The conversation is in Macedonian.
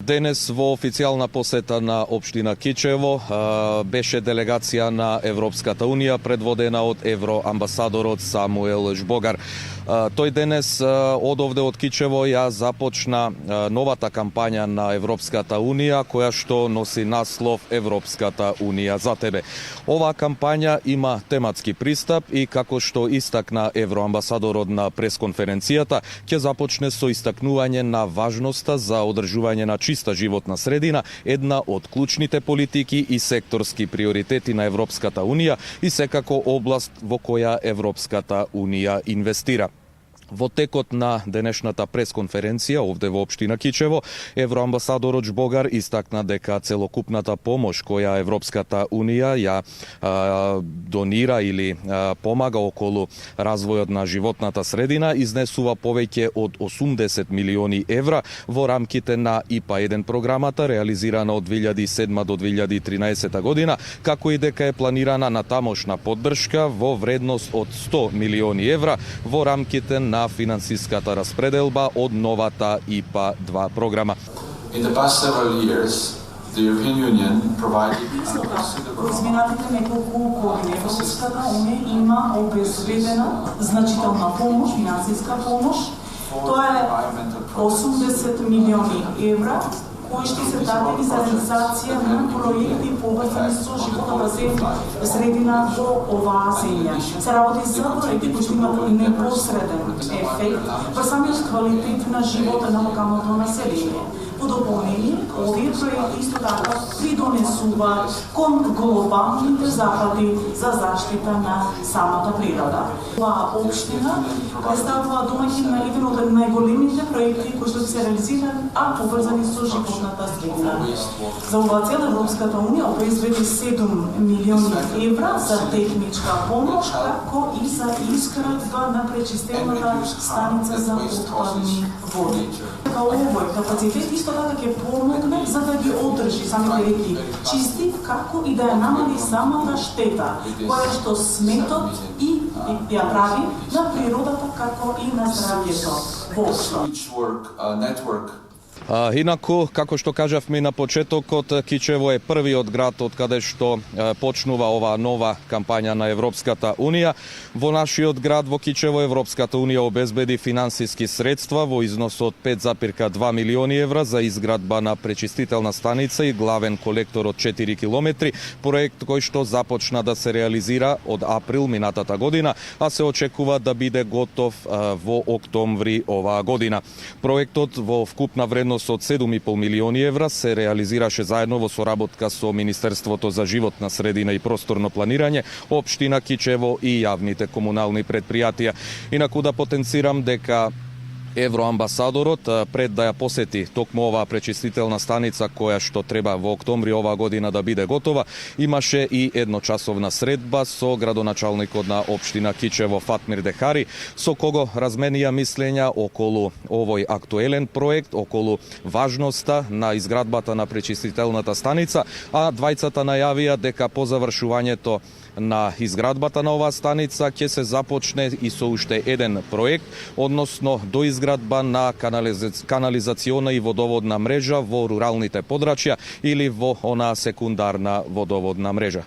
Денес во официјална посета на општина Кичево беше делегација на Европската Унија предводена од евроамбасадорот Самуел Жбогар. Тој денес од овде од Кичево ја започна новата кампања на Европската Унија која што носи наслов Европската Унија за тебе. Оваа кампања има тематски пристап и како што истакна евроамбасадорот на пресконференцијата, ќе започне со истакнување на важноста за одржување на чиста животна средина, една од клучните политики и секторски приоритети на Европската Унија и секако област во која Европската Унија инвестира. Во текот на денешната пресконференција овде во општина Кичево, евроамбасадорот Жбогар истакна дека целокупната помош која Европската Унија ја донира или помага околу развојот на животната средина изнесува повеќе од 80 милиони евра во рамките на ИПА-1 програмата реализирана од 2007 до 2013 година, како и дека е планирана натамошна поддршка во вредност од 100 милиони евра во рамките на финансиската распределба од новата ИПА-2 програма. In the past several years, the European Union provided изминатите неколку години Европската Унија има обезбедена значителна помош, финансиска помош. Тоа е 80 милиони евра кои ще се дадени за реализација на проекти поврзани со животната средина во оваа земја. Се работи за проекти кои ще имат непосреден ефект во самиот квалитет на живота на локалното население. По дополнение, овие проекти исто така придонесуваат кон глобалните запади за заштита на самата природа. Оваа општина представува домаќин на еден од најголемите проекти кои што се реализираат, а поврзани со животната средина. За оваа цел Европската Унија обезбеди 7 милиони евра за техничка помош, како и за изградба на пречистената станица за отпадни води. Овој капацитет исто така ќе помогне за да ги одржи самите реки чисти, како и да ја намали самата штета, која што сметот и ја прави на природата, како и на здравјето воопшто. Инаку, како што кажавме на почетокот, Кичево е првиот град од каде што почнува оваа нова кампања на Европската Унија. Во нашиот град во Кичево Европската Унија обезбеди финансиски средства во износ од 5,2 милиони евра за изградба на пречистителна станица и главен колектор од 4 километри, проект кој што започна да се реализира од април минатата година, а се очекува да биде готов во октомври оваа година. Проектот во вкупна вредност од 7,5 милиони евра се реализираше заедно во соработка со Министерството за животна средина и просторно планирање, општина Кичево и јавните комунални предпријатија. Инаку да потенцирам дека евроамбасадорот пред да ја посети токму оваа пречистителна станица која што треба во октомври оваа година да биде готова, имаше и едночасовна средба со градоначалникот на општина Кичево Фатмир Дехари, со кого разменија мислења околу овој актуелен проект, околу важноста на изградбата на пречистителната станица, а двајцата најавија дека по завршувањето на изградбата на оваа станица ќе се започне и со уште еден проект, односно до изградба на канализациона и водоводна мрежа во руралните подрачја или во онаа секундарна водоводна мрежа.